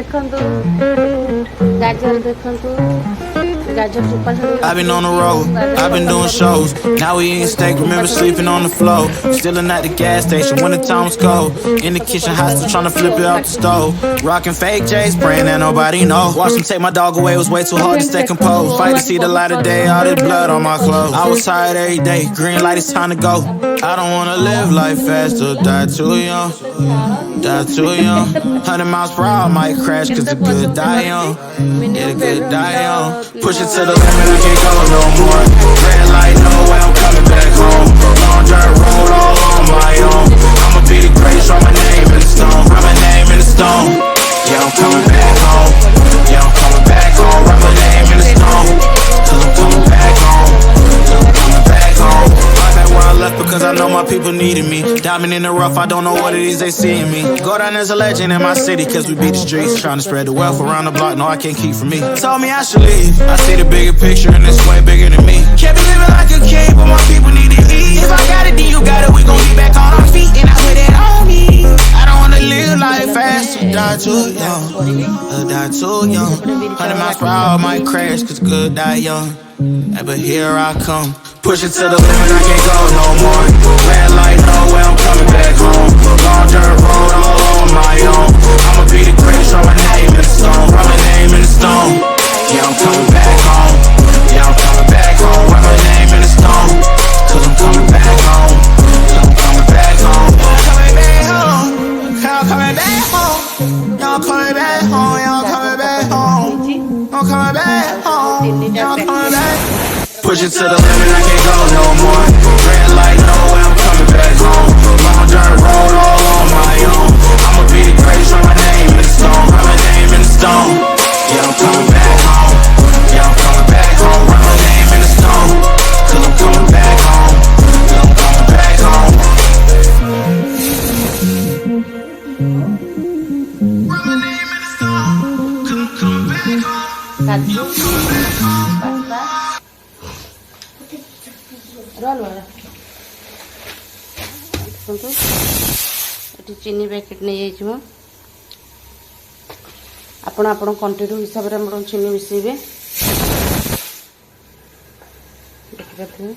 देखंतु गाजर देखंतु गाजर चोपा I've been on the road, I've been doing shows. Now we eating steak, remember sleeping on the floor. Still at the gas station when the time was cold. In the kitchen hot, still trying to flip it out the stove. Rocking fake J's, praying that nobody know. Watch them take my dog away, it was way too hard to stay composed. Fight to see the light of day, all this blood on my clothes. I was tired every day, green light, it's time to go. I don't wanna live life fast or die too young. Die too young. 100 miles per hour, might crash, cause the good die young. Yeah, the good die young. Push it to the limit, I can't go no more. Red light, no way, I'm coming back home. Long dirt road, all on my own. I'ma be the greatest, write my name in the stone. Write my name in the stone. Yeah, I'm coming back home. Yeah, I'm coming back home. Write my name in the stone. Till I'm coming back home. Till I'm coming back home. I'm back where I left because I know my people needed me. Diamond in the rough, I don't know what it is they see in me. Go down as a legend in my city, cause we beat the streets. Trying to spread the wealth around the block, no, I can't keep from me. Told me I should leave. I see the bigger picture and it's way bigger than me. Can't be living like a king, but my people need to eat. If I got it, then you got it, we gon' be back on our feet. And I put it on me. I don't wanna live life fast or die too young. Or die too young. 100 miles per hour might crash, cause good die young. But here I come. Push it to the limit, I can't go no more. Red light, no way, I'm coming back home. Long dirt road, all on my own. I'ma be the greatest, write my name in the stone. Write my name in the stone. Yeah, I'm coming back home. Yeah, I'm coming back home. Write my name in the stone. Cause I'm coming back home. Cause I'm coming back home. I'm coming back home. I'm coming back home. Y'all coming back home. Y'all coming back home. I'm coming back home. Y'all coming back. Push it to the limit, I can't go no more. Red light, no way, I'm coming back home. Long dirt road, all on my own. I'ma be the greatest, write my name in the stone. Write my name in the stone. Yeah, I'm coming back home. Yeah, I'm coming back home. Write my name in the stone. Cause I'm coming back home. Cause I'm coming back home. Write my name in the stone. Cause I'm coming back home. काजू pasta role वाला देखो ये चीनी packet नहीं जाइए आपण आपण quantity हिसाब से हम चीनी मिसेबे देखिए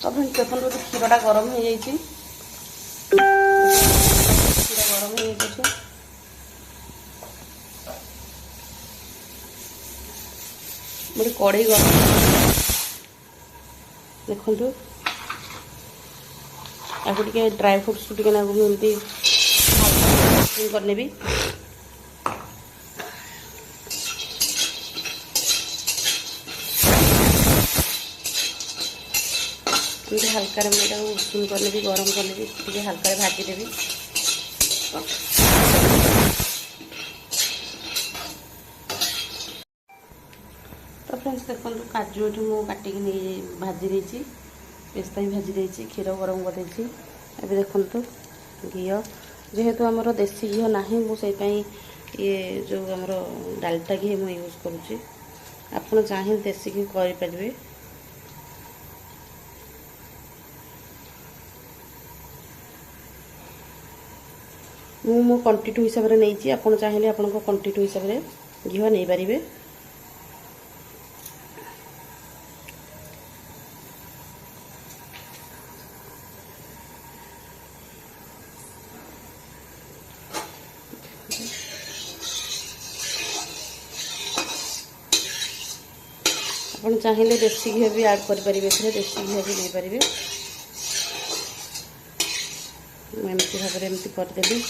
तो देखो क्षीरटा गरम हो जाइए क्षीर गरम हो मोटे कड़े गरम देखु या ड्राई फ्रुट्स टे एमती करने हल्का उषुम करने भी गरम करने भी हल्का भाजीदेवी तो फ्रेंड्स देखो काजू ये मुझे काटिक नहीं भाजी देती पेस्ता भी भाजी देती क्षीर गरम कर देती अभी देखो घी जेहेतु आमर देसी घी ना मुझे ये जो आमर डालटा घी मुझे यूज करुँची आप चाहे देसी घी करें मो क्वांटिटी हिसाब से नहीं आप चाहिए आप क्वांटिटी हिसाब से घी नहीं पारे आप चाहिए देसी घी भी ऐड करें देसी घी भी नहीं पारे एमती भाव में एमती करदेली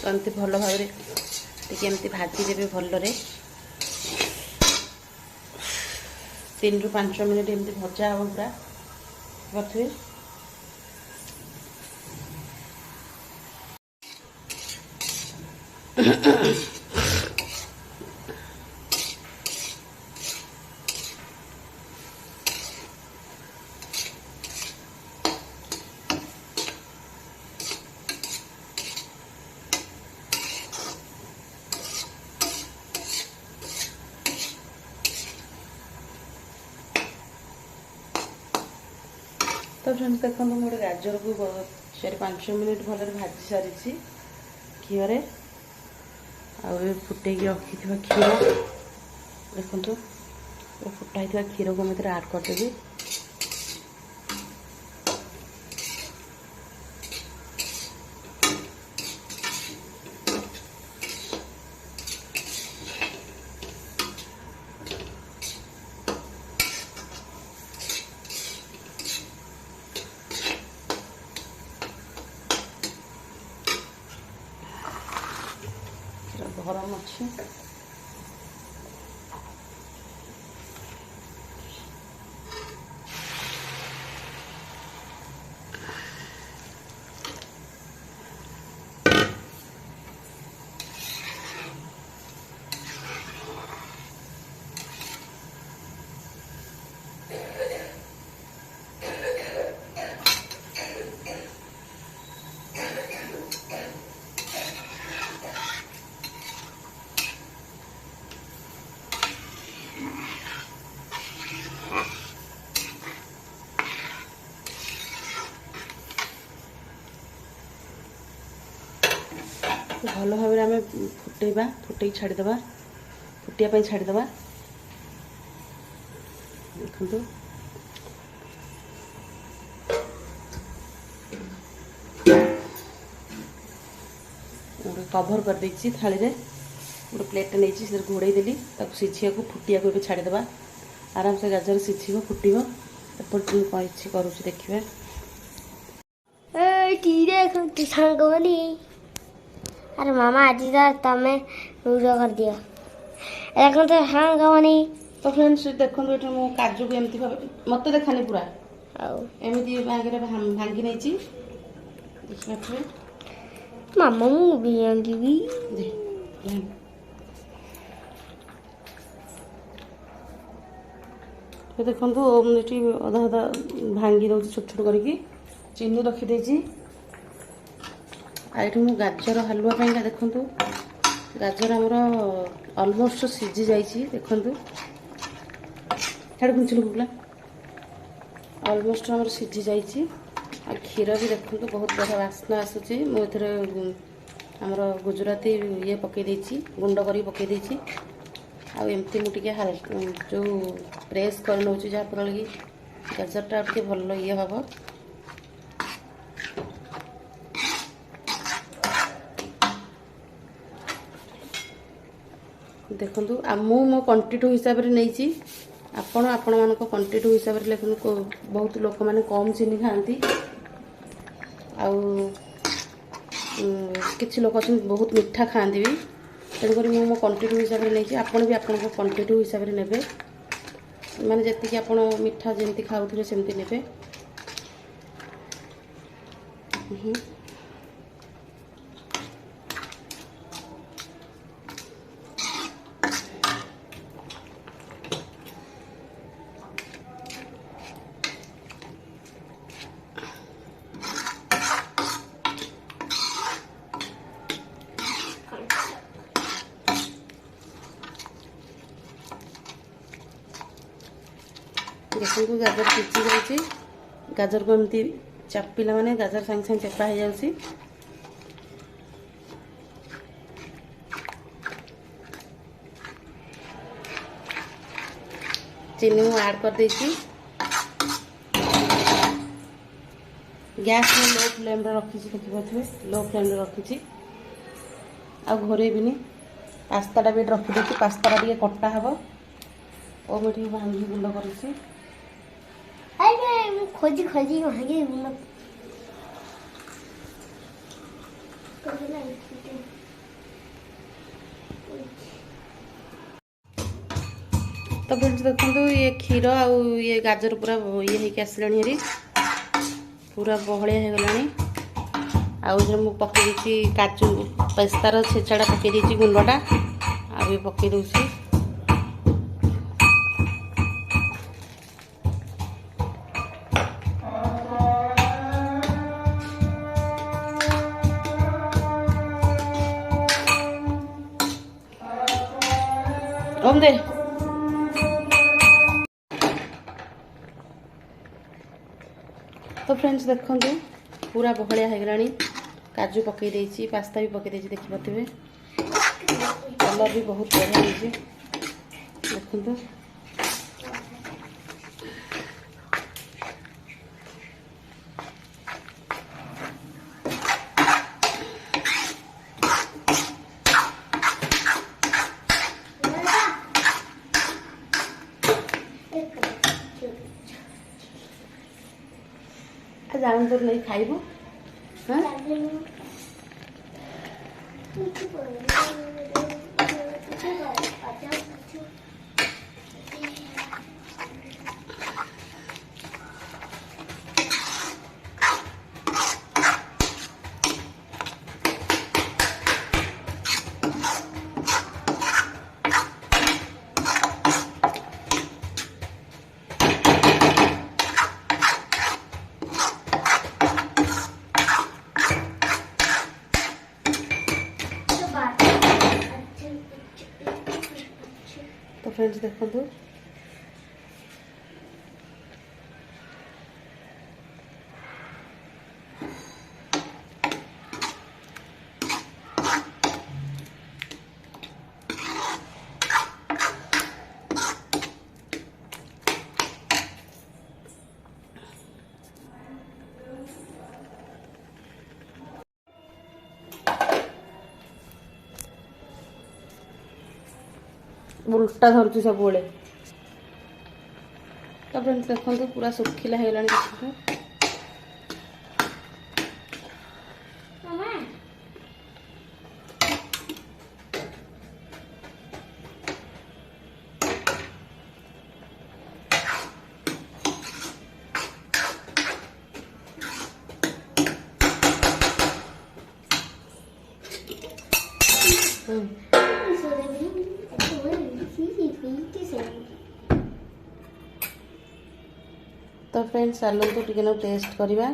तो एमती भल भाव एमती भाजी देवे भलरे 3 ରୁ 5 मिनट एमती भजा हम पूरा करथिबे। तो फ्रेंड्स देखो गोटे गाजर को 4-5 मिनट भल भाजी सारी घीरे आ फुटे रखी क्षीर देखो फुटाई क्षीर को मुझे आड करदेवी। गरम अच्छे भल भाव आम फुटेबा फुटे छाड़ीदे फुटिया छाड़ीदे देखो कभर कर देछि थाली रे गोटे प्लेट नहीं से घोड़े देली सीझिया को फुटिया को छाड़ीदे आराम से गाजर सीझ फुटो एपटे कहीं करुँच देखिए। अरे मामा आज तमें रूढ़ कर दियो देखो तो हाँ गवनी। तो फ्रेंड्स देखो ये मो काजू को एमती मत देखानी पूरा एमती भांगे भांगी नहीं देखिए मामा मु भी भांगी तो देखो ये अधा अधा भांगी दे छोट छोट करके चीनी रखीदे आठ मु गाजर हलुआ पाइंका देखु गाजर आमर अलमोस्ट सीझी जाइए देखु छाड़ कुचल कुकला अलमोस्ट आम सीझी जाइए आ क्षीर भी देखु बहुत बढ़िया बास्ना आसूँ मुझे आमर गुजराती ये पकई गुंड कर पकई आमती मुझे जो प्रेस कर नौ जहाँफल कि गाजरटा टे भल ये हम देखु मो क्वांटिटी हिसाब से नहीं आपण मान क्वांटिटी हिसाब से लेकिन बहुत लोक मैंने कम चीनी खाती किसी लोग अच्छा बहुत मीठा खाती भी तेणुक मो क्वांटिटी हिसाब से नहीं आपड़ भी आप क्वांटिटी हिसाब से ने माने जी आप मीठा जमी खाऊे सेमती ने देखो गाजर सीझी जाइए गाजर को एमती चापिला माने गाजर सांगे सांगे चेपा हो जाउसी चीनी मु ऐड कर देछि गैस में लो फ्लेम रे रखी देखिए लो फ्लेम रे रखी आ घोरे भी पास्ताटा भी रखी देछि पास्ताटा टिके कटा हबो ओ मैं भांगी गुंड करूँ खोजी खोजी भांगी तो फ्रेंड्स देखो ये क्षीर आउ ये गाजर पूरा ये होके आसलानी हेरी पूरा बहलिया हो गलानी आउ मु पकई काजू पेस्तार छेचाड़ा पकई गुंडटा आ पकई दूसरी ओम दे तो फ्रेंड्स देखो पूरा बहलिया हो गलानी काजू पकई देछि पास्ता भी पकई देछि देखि पाथिबे कलर भी बहुत बढ़िया होइछि देखो जान तो नहीं खाइबो हां तो फ्रेंड्स देखो उल्टा धरछु सब बोले तो फ्रेंड्स देखो पूरा सुखिला हो गलानी देखो तो फ्रेंड्स चलो तो टेस्ट करवा।